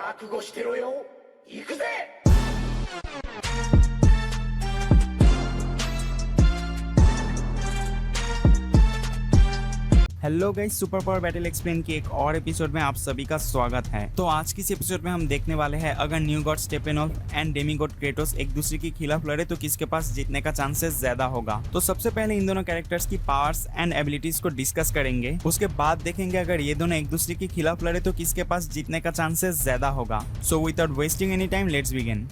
覚悟してろよ。行くぜ。हेलो guys, super power battle explain के एक और एपिसोड में आप सभी का स्वागत है। तो आज की इस एपिसोड में हम देखने वाले हैं अगर new god Steppenwolf and demigod Kratos एक दूसरे के खिलाफ लड़े तो किसके पास जीतने का चांसेस ज्यादा होगा। तो सबसे पहले इन दोनों कैरेक्टर्स की पावर्स एंड एबिलिटीज को डिस्कस करेंगे। उसके बाद देखेंगे अगर ये दोनों एक दूसरे के खिलाफ लड़े तो किसके पास जीतने का चांसेस ज्यादा होगा। So without wasting any time let's begin.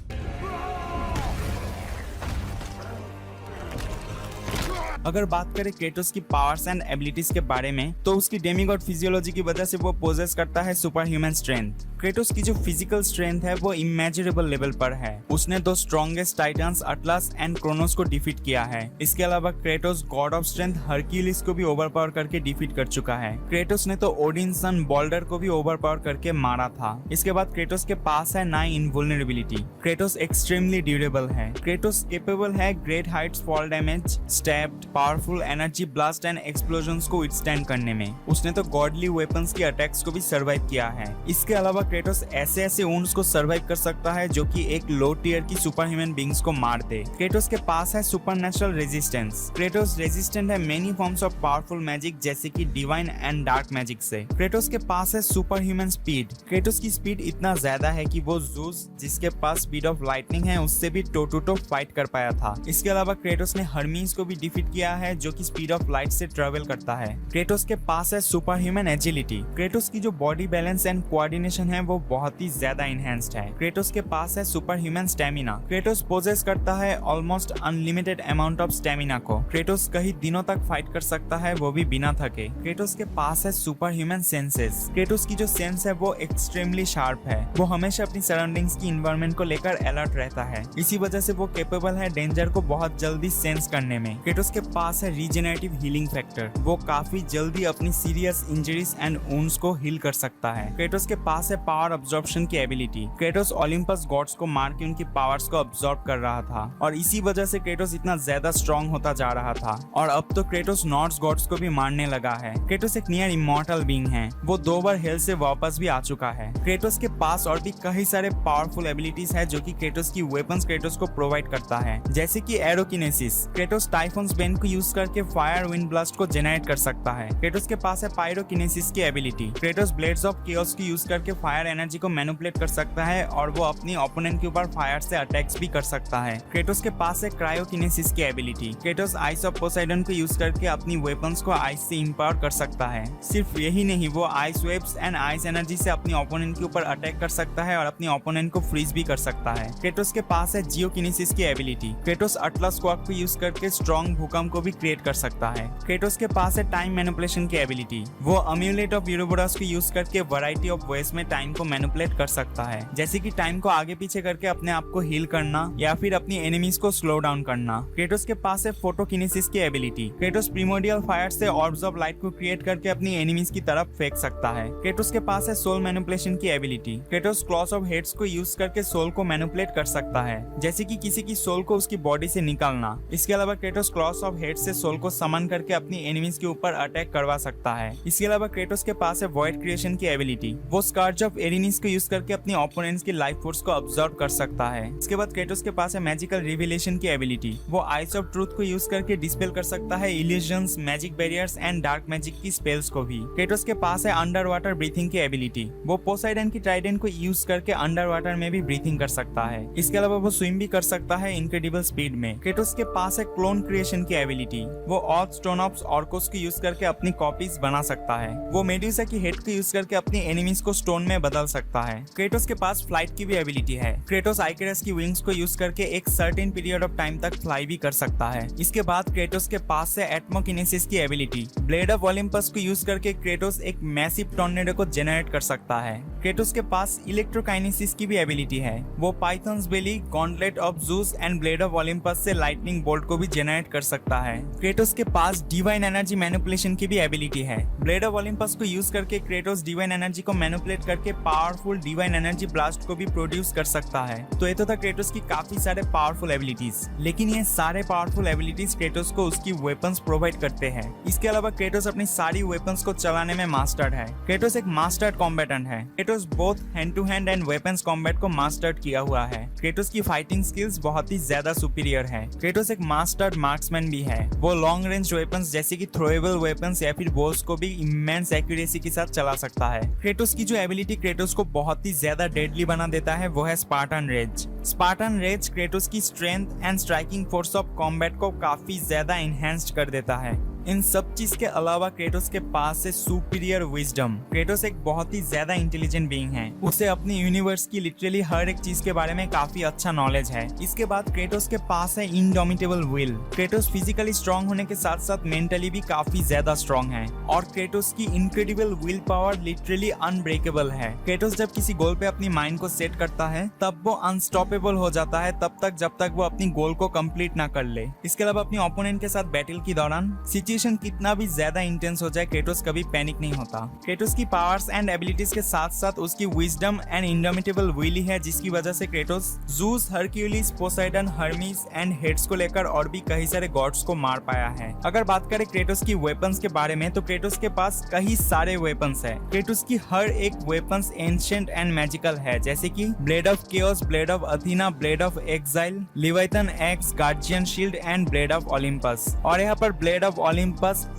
अगर बात करें क्रेटोस की पावर्स एंड एबिलिटीज के बारे में तो उसकी डेमीगॉड फिजियोलॉजी की वजह से वो पोजेस करता है सुपर ह्यूमन स्ट्रेंथ। क्रेटोस की जो फिजिकल स्ट्रेंथ है वो इमेजिनेबल लेवल पर है। उसने दो strongest titans Atlas and Kronos को डिफीट किया है। इसके अलावा Kratos god of strength Hercules को भी ओवरपावर करके डिफीट कर चुका है। क्रेटोस ने तो ओडिन सन बॉल्डर को भी ओवरपावर करके मारा था। इसके बाद क्रेटोस के पास है 9 इनवुल्नरेबिलिटी। क्रेटोस एक्सट्रीमली ड्यूरेबल है। क्रेटोस केपेबल है great Heights fall damage, stabbed, powerful energy blast and explosions को विथस्टैंड करने में। उसने तो गॉडली वेपन्स की अटैक्स को भी सर्वाइव किया है। इसके अलावा क्रेटोस ऐसे वुंड्स को सर्वाइव कर सकता है जो कि एक लो टियर की सुपर ह्यूमन बींग्स को मार दे। क्रेटोस के पास है सुपरनेचुरल रेजिस्टेंस। क्रेटोस रेजिस्टेंट है many forms of powerful magic जैसे कि डिवाइन एंड डार्क मैजिक से। क्रेटोस के पास है सुपर ह्यूमन स्पीड। क्रेटोस की स्पीड इतना ज्यादा है कि वो ज़ूस जिसके पास स्पीड ऑफ लाइटनिंग है उससे भी टो टू टो फाइट कर पाया था। इसके अलावा क्रेटोस ने हर्मीज को भी डिफीट किया है जो कि स्पीड ऑफ लाइट से ट्रेवल करता है। क्रेटोस के पास है सुपर ह्यूमन एजिलिटी। क्रेटोस की जो बॉडी बैलेंस एंड कोऑर्डिनेशन है वो बहुत ही ज्यादा इनहेंस्ड है। क्रेटोस के पास है super human stamina. Kratos possess करता है almost unlimited amount of stamina को। क्रेटोस कई दिनों तक फाइट कर सकता है वो भी बिना थके। क्रेटोस के पास है सुपर ह्यूमन सेंसेस। क्रेटोस की जो सेंस है वो एक्सट्रीमली शार्प है। वो हमेशा अपनी सराउंडिंग्स की इन्वायरमेंट को लेकर अलर्ट रहता है। इसी वजह से वो केपेबल है डेंजर को बहुत जल्दी सेंस करने में। क्रेटोस के पास है रीजनरेटिव हीलिंग फैक्टर। वो काफी जल्दी अपनी सीरियस इंजरीज एंड वुंड्स को हील कर सकता है। क्रेटोस के पास है पावर अब्जॉर्प्शन की एबिलिटी। क्रेटोस ओलंपस गॉड्स को मार के उनकी पावर्स को अब्सॉर्ब कर रहा था और इसी वजह से क्रेटोस इतना ज्यादा स्ट्रॉन्ग होता जा रहा था। और अब तो क्रेटोस नॉर्ड्स गॉड्स को भी मारने लगा है। क्रेटोस एक नियर इमॉर्टल बीइंग है। वो 2 बार हेल से वापस भी आ चुका है। क्रेटोस के पास और भी कई सारे पावरफुल एबिलिटीज है जो कि क्रेटोस की वेपन्स क्रेटोस को प्रोवाइड करता है, जैसे कि एरोकिनेसिस। क्रेटोस टाइफोन्स बेन को यूज करके फायर विंड ब्लास्ट को जेनरेट कर सकता है। क्रेटोस के पास है पायरोकिनेसिस की ability. Kratos blades of chaos को यूज करके फायर एनर्जी को मैनिपुलेट कर सकता है और वो अपनी ओपोनेंट के ऊपर फायर से अटैक्स भी कर सकता है। क्रेटोस के पास है क्रायोकिनेसिस की ability. Kratos ice of Poseidon को यूज करके अपनी वेपन्स को आइस से इंपावर कर सकता है। सिर्फ यही नहीं, वो ice waves and ice energy से अपनी ओपोनेंट के ऊपर अटैक कर सकता है और अपनी ओपोनेंट को फ्रीज भी कर सकता है। क्रेटोस के पास है जियोकिनेसिस की एबिलिटी। क्रेटोस अटलस क्वार्क को यूज करके स्ट्रॉन्ग भूकंप को भी क्रिएट कर सकता है। क्रेटोस के पास है टाइम मैनिपुलेशन की एबिलिटी। वो अम्यूलेट ऑफ यूरोबोरस को यूज करके वैरायटी ऑफ वेज में टाइम को मैनिपुलेट कर सकता है, जैसे कि टाइम को आगे पीछे करके अपने आप को हील करना या फिर अपनी एनिमीज को स्लो डाउन करना। क्रेटोस के पास है फोटोकिनेसिस की एबिलिटी। क्रेटोस प्रिमोडियल फायर से ऑर्ब्स ऑफ लाइट को क्रिएट करके अपनी एनिमीज की तरफ फेंक सकता है। क्रेटोस के पास है सोल मैनिपुलेशन की ability. Kratos claws of Hades को यूज करके सोल को मैनिपुलेट कर सकता है, जैसे कि किसी की सोल को उसकी बॉडी से निकालना। इसके अलावा क्रेटोस क्लॉस ऑफ हेड्स से सोल को समन करके अपनी एनिमीज के ऊपर अटैक करवा सकता है। इसके अलावा क्रेटोस के पास है वॉइड क्रिएशन की एबिलिटी। वो स्कार्ज ऑफ एरिनिस को यूज करके अपनी ओपोनेंट्स की लाइफ फोर्स को अब्सॉर्ब कर सकता है। इसके बाद क्रेटोस के पास है मैजिकल रिविलेशन की एबिलिटी। वो आइस ऑफ ट्रूथ को यूज करके डिस्पेल कर सकता है illusions, magic barriers and dark magic की स्पेल्स को भी। क्रेटोस के पास है अंडर वाटर ब्रीथिंग की एबिलिटी। वो पोसाइडन की ट्राइडेंट को यूज करके अंडर वाटर में भी ब्रीथिंग कर सकता है। इसके अलावा वो स्विम भी कर सकता है इनक्रेडिबल स्पीड में। क्रेटोस के पास है क्लोन क्रिएशन की एबिलिटी। वो ऑल स्टोन ऑफ ऑर्कोस को यूज करके अपनी कॉपीज बना सकता है। वो मेडुसा की हेड को यूज करके अपनी एनिमीज को स्टोन में बदल सकता है। क्रेटोस के पास फ्लाइट की भी एबिलिटी है। क्रेटोस आइकेरस की विंग्स को यूज करके एक सर्टेन पीरियड ऑफ टाइम तक फ्लाई भी कर सकता है। इसके बाद क्रेटोस के पास से एटमोकिनेसिस की एबिलिटी। ब्लेड ऑफ ओलंपस को यूज करके क्रेटोस एक मैसिव टॉर्नेडो को जेनरेट कर सकता है। क्रेटोस के पास इलेक्ट्रोकाइनेसिस की भी एबिलिटी है। वो Python's belly, gauntlet of Zeus and blade of Olympus से लाइटनिंग बोल्ट को भी जेनरेट कर सकता सकता है। क्रेटोस के पास डिवाइन एनर्जी मैनिपुलेशन की भी एबिलिटी है। ब्लेड ऑफ ओलिम्पस को यूज करके क्रेटोस डिवाइन एनर्जी को मैनिपुलेट करके पावरफुल डिवाइन एनर्जी ब्लास्ट को भी प्रोड्यूस कर सकता है। तो ये तो था क्रेटोस की काफी सारे पावरफुल एबिलिटीज, लेकिन ये सारे पावरफुल एबिलिटीज क्रेटोस को उसकी वेपन्स प्रोवाइड करते हैं। इसके अलावा क्रेटोस अपनी सारी वेपन्स को चलाने में मास्टर्ड है। क्रेटोस एक मास्टर्ड कॉम्बेटेंट है। Kratos both hand to hand and weapons combat को मास्टर्ड किया हुआ है। क्रेटोस की फाइटिंग स्किल्स बहुत ही ज्यादा सुपीरियर है। क्रेटोस एक मास्टर्ड मार्क्समैन भी है। वो लॉन्ग रेंज वेपन्स जैसे कि थ्रोएबल वेपन्स या फिर बोल्स को भी इमेंस एक्यूरेसी के साथ चला सकता है। क्रेटोस की जो एबिलिटी क्रेटोस को बहुत ही ज्यादा डेडली बना देता है वो है Spartan rage. Spartan rage Kratos की strength and striking force of combat को काफी ज्यादा एनहेंस्ड कर देता है। इन सब चीज के अलावा क्रेटोस के पास है सुपीरियर विजडम। क्रेटोस एक बहुत ही ज्यादा इंटेलिजेंट बीइंग है। उसे अपनी यूनिवर्स की लिटरली हर एक चीज के बारे में काफी अच्छा नॉलेज है। इसके बाद क्रेटोस के पास है indomitable will. Kratos physically strong होने के साथ साथ मेंटली भी काफी ज्यादा स्ट्रॉन्ग है और क्रेटोस की incredible will power literally unbreakable है। क्रेटोस जब किसी गोल पे अपनी माइंड को सेट करता है तब वो अनस्टॉपेबल हो जाता है तब तक जब तक वो अपनी गोल को कंप्लीट ना कर ले। इसके अलावा अपने ओपोनेंट के साथ बैटल के दौरान सिचुएशन कितना भी ज्यादा इंटेंस हो जाए क्रेटोस कभी पैनिक नहीं होता। क्रेटोस की पावर्स एंड एबिलिटीज के साथ साथ उसकी wisdom and indomitable will he है जिसकी वजह से Kratos Zeus, Hercules, Poseidon, Hermes and heads को लेकर और भी कई सारे गॉड्स को मार पाया है। अगर बात करें क्रेटोस की वेपन्स के बारे में तो क्रेटोस के पास कई सारे वेपन्स है। क्रेटोस की हर एक वेपन्स एंशिएंट एंड मैजिकल है जैसे कि blade of chaos, blade of Athena, blade of exile, Leviathan axe, guardian shield and blade of Olympus. और यहाँ पर ब्लेड ऑफ ओलिम्पस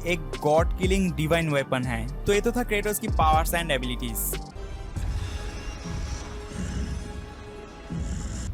एक गॉड किलिंग डिवाइन वेपन है। तो ये तो था क्रेटोस की पावर्स एंड एबिलिटीज।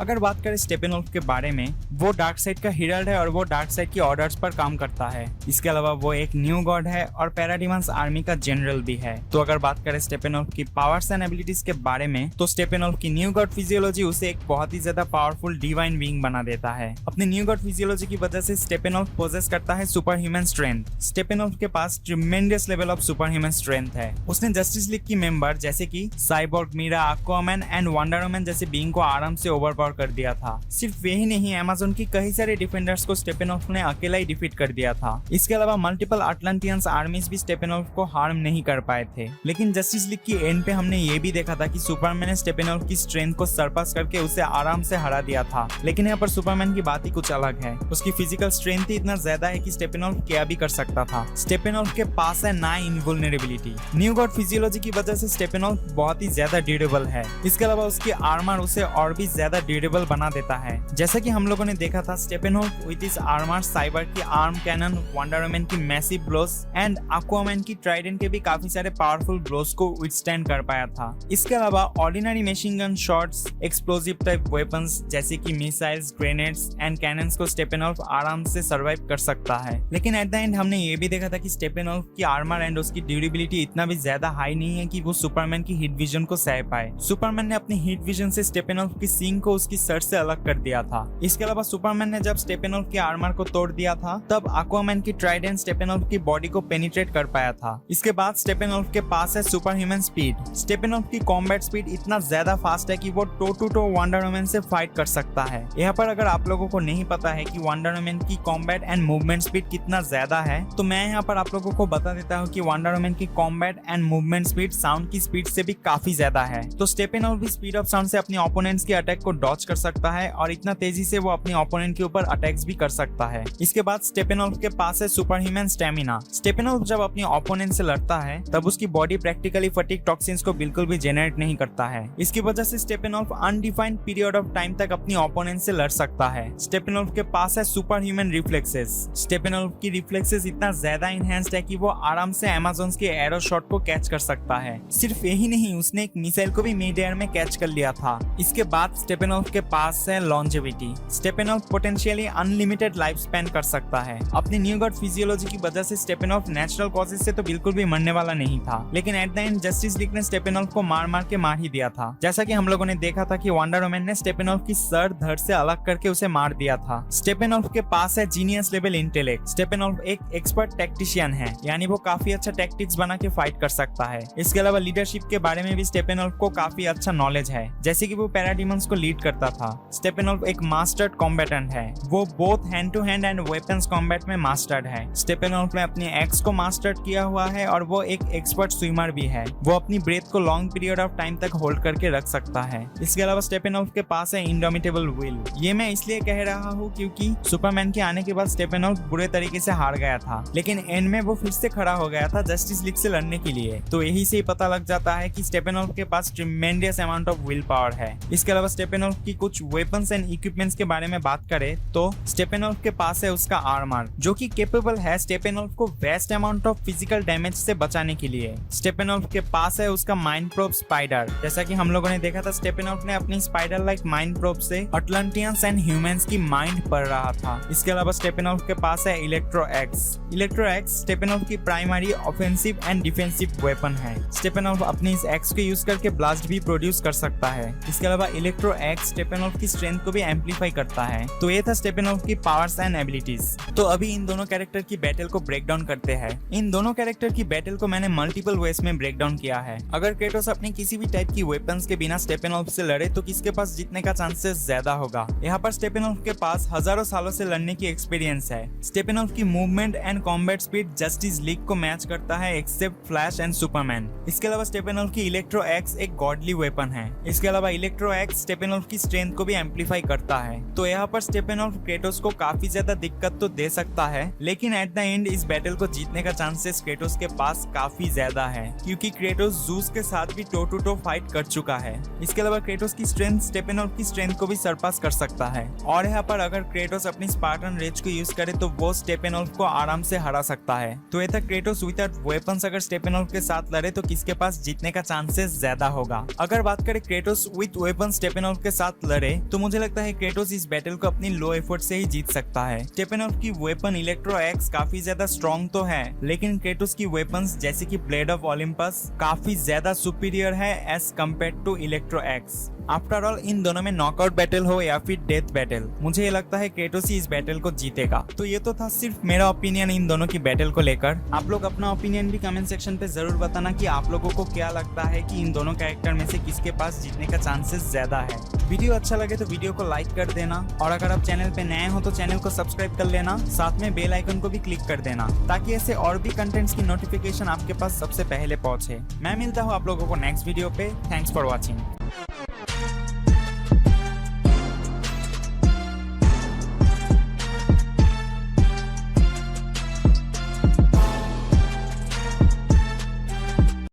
अगर बात करें स्टेपेनवोल्फ के बारे में, वो डार्क साइड का हिरल्ड है और वो डार्क साइड की ऑर्डर्स पर काम करता है। इसके अलावा वो एक न्यू गॉड है और पैराडिमन्स आर्मी का जनरल भी है। तो अगर बात करें स्टेपेनवोल्फ की पावर्स एंड एबिलिटीज के बारे में तो स्टेपेनवोल्फ की न्यू गॉड फिजियोलॉजी उसे एक बहुत ही ज्यादा पावरफुल डिवाइन बीइंग बना देता है। अपने न्यू गॉड फिजियोलॉजी की वजह से स्टेपेनवोल्फ पोजेस करता है सुपर ह्यूमन स्ट्रेंथ। स्टेपेनवोल्फ के पास tremendous level of super human strength है। उसने जस्टिस लीग की मेंबर जैसे कि Cyborg, Mera, Aquaman and Wonder Woman जैसे बीइंग को आराम से ओवरपावर कर दिया था। सिर्फ यही नहीं, अमेज़न की कई सारे डिफेंडर्स को स्टेपेनवोल्फ ने अकेला ही डिफीट कर दिया था। इसके अलावा मल्टीपल अटलांटियंस आर्मीज भी स्टेपेनवोल्फ को हार्म नहीं कर पाए थे। लेकिन जस्टिस लीग की एंड पे हमने ये भी देखा था कि सुपरमैन ने स्टेपेनवोल्फ की स्ट्रेंथ को सरपास करके उसे आराम से हरा दिया था। लेकिन यहाँ पर सुपरमैन की बात ही कुछ अलग है। उसकी फिजिकल स्ट्रेंथ ही इतना ज्यादा है कि स्टेपेनवोल्फ क्या भी कर सकता था। स्टेपेनवोल्फ के पास है ना इनवुल्नरेबिलिटी। न्यू गॉड फिजियोलॉजी की वजह से स्टेपेनवोल्फ बहुत ही ज्यादा ड्यूरेबल है। इसके अलावा उसकी आर्मर उसे और भी ज्यादा ड्यूरेबल बना देता है। जैसा कि हम लोगों ने देखा था, स्टेपेनवोल्फ विद हिज आर्मर, साइबर की आर्म कैनन, वंडर वुमन की मैसिव ब्लोस एंड एक्वामैन की ट्राइडेंट के भी काफी सारे पावरफुल ब्लोस को विथस्टैंड कर पाया था। इसके अलावा ordinary machine gun shots, explosive type weapons जैसे कि मिसाइल्स, ग्रेनेड्स एंड कैनन्स को स्टेपेनवोल्फ आराम से सर्वाइव कर सकता है। लेकिन एट द एंड हमने ये भी देखा था कि स्टेपेनवोल्फ की आर्मर एंड उसकी ड्यूरेबिलिटी इतना भी ज्यादा हाई नहीं है कि वो सुपरमैन की हीट विजन को सह पाए। सुपरमैन ने अपनी हीट विजन से स्टेपेनवोल्फ की सींग को उसकी सर से अलग कर दिया था। इसके अलावा सुपरमैन ने जब स्टेपेनवोल्फ की आर्मर को तोड़ दिया था तब एक्वामैन की ट्राइडेंट स्टेपेनवोल्फ की बॉडी को पेनिट्रेट कर पाया था। इसके बाद स्टेपेनवोल्फ के पास है सुपर ह्यूमन स्पीड। स्टेपेनवोल्फ की कॉम्बैट स्पीड इतना ज्यादा फास्ट है कि वो toe to toe Wonder Woman से फाइट कर सकता है। यहाँ पर अगर आप लोगों को नहीं पता है कि वंडर वुमन की कॉम्बैट एंड मूवमेंट स्पीड कितना ज्यादा है तो मैं यहाँ पर आप लोगों को बता देता हूँ कि वंडर वुमन की combat and movement speed sound की स्पीड से भी काफी ज्यादा है। तो स्टेपेनवोल्फ भी स्पीड ऑफ साउंड से अपने ओपोनेंट्स के अटैक को डॉज कर सकता है और इतना तेजी से वो अपने ओपोनेंट के ऊपर अटैक्स भी कर सकता है। इसके बाद स्टेपेनवोल्फ के पास है सुपर ह्यूमन स्टैमिना। स्टेपेनवोल्फ जब अपने ओपोनेंट से लड़ता है तब उसकी बॉडी प्रैक्टिकली फटीग टॉक्सिन्स को बिल्कुल भी जेनरेट नहीं करता है। इसकी वजह से स्टेपेनवोल्फ अनडिफाइंड पीरियड ऑफ टाइम तक अपनी ओपोनेंट से लड़ सकता है। स्टेपेनवोल्फ के पास है सुपर ह्यूमन रिफ्लेक्सेस। स्टेपेनवोल्फ की रिफ्लेक्सेस इतना ज्यादा इनहेंस्ड है कि वो आराम से अमेज़न के एरो शॉट को कैच कर सकता है। सिर्फ यही नहीं, उसने एक मिसाइल को भी मिड एयर में कैच कर लिया था। इसके बाद स्टेपेनवोल्फ के पास है longevity. Steppenwolf potentially unlimited life span कर सकता है। अपनी न्यू गॉड फिजियोलॉजी की वजह से स्टेपेनवोल्फ नेचुरल कॉजेज से तो बिल्कुल भी मरने वाला नहीं था। लेकिन at the end justice league ने स्टेपेनवोल्फ को मार मार के मार ही दिया था। जैसा कि हम लोगों ने देखा था कि वंडर वुमन ने स्टेपेनवोल्फ की सर धड़ से अलग करके उसे मार दिया था। स्टेपेनवोल्फ के पास है जीनियस लेवल इंटेलेक्ट। स्टेपेनवोल्फ एक एक्सपर्ट टैक्टिशियन है, यानी वो काफी अच्छा टैक्टिक्स बना के फाइट कर सकता है। इसके अलावा लीडरशिप के बारे में भी स्टेपेनवोल्फ को काफी अच्छा नॉलेज है, जैसे कि वो पैराडिमन्स को लीड करता था। स्टेपेनोल्फ एक मास्टर्ड कॉम्बेटेंट है, वो both hand to hand and weapons combat में मास्टर्ड है। स्टेपेनोल्फ ने अपनी एक्स को मास्टर्ड किया हुआ है और वो एक एक्सपर्ट स्विमर भी है। वो अपनी ब्रेथ को लॉन्ग पीरियड ऑफ टाइम तक होल्ड करके रख सकता है। इसके अलावा स्टेपेनोल्फ के पास है इंडोमिटेबल विल। ये मैं इसलिए कह रहा हूँ क्योंकि सुपरमैन के आने के बाद स्टेपेनोल्फ बुरे तरीके से हार गया था, लेकिन एंड में वो फिर से खड़ा हो गया था जस्टिस लीग से लड़ने के लिए। तो यही से पता लग जाता है कि स्टेपेनोल्फ के पास tremendous amount of will power है। इसके अलावा स्टेपेनोल्फ की कुछ वेपन्स एंड इक्विपमेंट्स के बारे में बात करें तो स्टेपेनोल्फ के पास है उसका आर्मर, जो कि केपेबल है स्टेपेनोल्फ को vast amount of physical damage से बचाने के लिए। स्टेपेनोल्फ के पास है उसका माइंड प्रोब स्पाइडर। जैसा कि हम लोगों ने देखा था, स्टेपेनोल्फ ने अपनी स्पाइडर लाइक माइंड प्रोब से अटलांटियंस एंड ह्यूमंस की माइंड पढ़ रहा था। इसके अलावा स्टेपेनोल्फ के पास है इलेक्ट्रो एक्स। इलेक्ट्रो एक्स स्टेपेनोल्फ की primary offensive and defensive weapon है। स्टेपेनोल्फ अपनी इस एक्स को यूज करके ब्लास्ट भी प्रोड्यूस कर सकता है। इसके अलावा इलेक्ट्रो एक्स स्टेपेनोल्फ की स्ट्रेंथ को भी एम्पलीफाई करता है। तो ये था स्टेपेनोल्फ की पावर्स एंड एबिलिटीज। तो अभी इन दोनों कैरेक्टर की बैटल को ब्रेक डाउन करते हैं। इन दोनों कैरेक्टर की बैटल को मैंने मल्टीपल वेज में ब्रेक डाउन किया है। अगर क्रेटोस अपनी किसी भी टाइप की वेपन्स के बिना स्टेपेनोल्फ से लड़े तो किसके पास जीतने का चांसेस ज्यादा होगा। यहाँ पर स्टेपेनोल्फ के पास हजारों सालों से लड़ने की एक्सपीरियंस है। स्टेपेनोल्फ की movement and combat speed justice league को मैच करता है एक्सेप्ट फ्लैश एंड सुपरमैन। इसके अलावा स्टेपेनोल्फ की इलेक्ट्रो एक्स एक गॉडली वेपन है। इसके अलावा इलेक्ट्रो एक्स स्टेपेनोल्फ की स्ट्रेंथ को भी एम्पलीफाई करता है। तो यहाँ पर स्टेपेनोल्फ क्रेटोस को काफी ज्यादा दिक्कत तो दे सकता है, लेकिन एट द एंड इस बैटल को जीतने का चांसेस क्रेटोस के पास काफी ज्यादा है, क्योंकि क्रेटोस जूस के साथ भी टो टू टो फाइट कर चुका है। इसके अलावा क्रेटोस की स्ट्रेंथ स्टेपेनोल्फ की स्ट्रेंथ को भी सरपास कर सकता है। और यहाँ पर अगर क्रेटोस अपनी स्पार्टन रेज को यूज करे तो वो स्टेपेनोल्फ को आराम से हरा सकता है। तो ये था क्रेटोस विदाउट वेपन्स अगर स्टेपेनोल्फ के साथ लड़े तो किसके पास जीतने का चांसेस ज्यादा होगा। अगर बात करें क्रेटोस विद वेपन स्टेपेनोल्फ के साथ लड़े तो मुझे लगता है क्रेटोस इस बैटल को अपनी लो एफर्ट से ही जीत सकता है। स्टेपेनोल्फ की वेपन इलेक्ट्रो एक्स काफी ज्यादा स्ट्रॉन्ग तो है, लेकिन क्रेटोस की वेपन्स जैसे कि ब्लेड ऑफ ओलिम्पस काफी ज्यादा सुपीरियर है as compare to Electro X. After all इन दोनों में नॉकआउट बैटल हो या फिर डेथ बैटल, मुझे ये लगता है क्रेटोस ही इस बैटल को जीतेगा। तो ये तो था सिर्फ मेरा ओपिनियन इन दोनों की बैटल को लेकर। आप लोग अपना ओपिनियन भी कमेंट सेक्शन पे जरूर बताना कि आप लोगों को क्या लगता है कि इन दोनों कैरेक्टर में से किसके पास जीतने का चांसेस ज्यादा है। वीडियो अच्छा लगे तो वीडियो को लाइक कर देना, और अगर आप चैनल पे नए हो तो चैनल को सब्सक्राइब कर लेना, साथ में बेल आइकन को भी क्लिक कर देना ताकि ऐसे और भी कंटेंट्स की नोटिफिकेशन आपके पास सबसे पहले पहुंचे। मैं मिलता हूँ आप लोगों को नेक्स्ट वीडियो पे। Thanks for watching.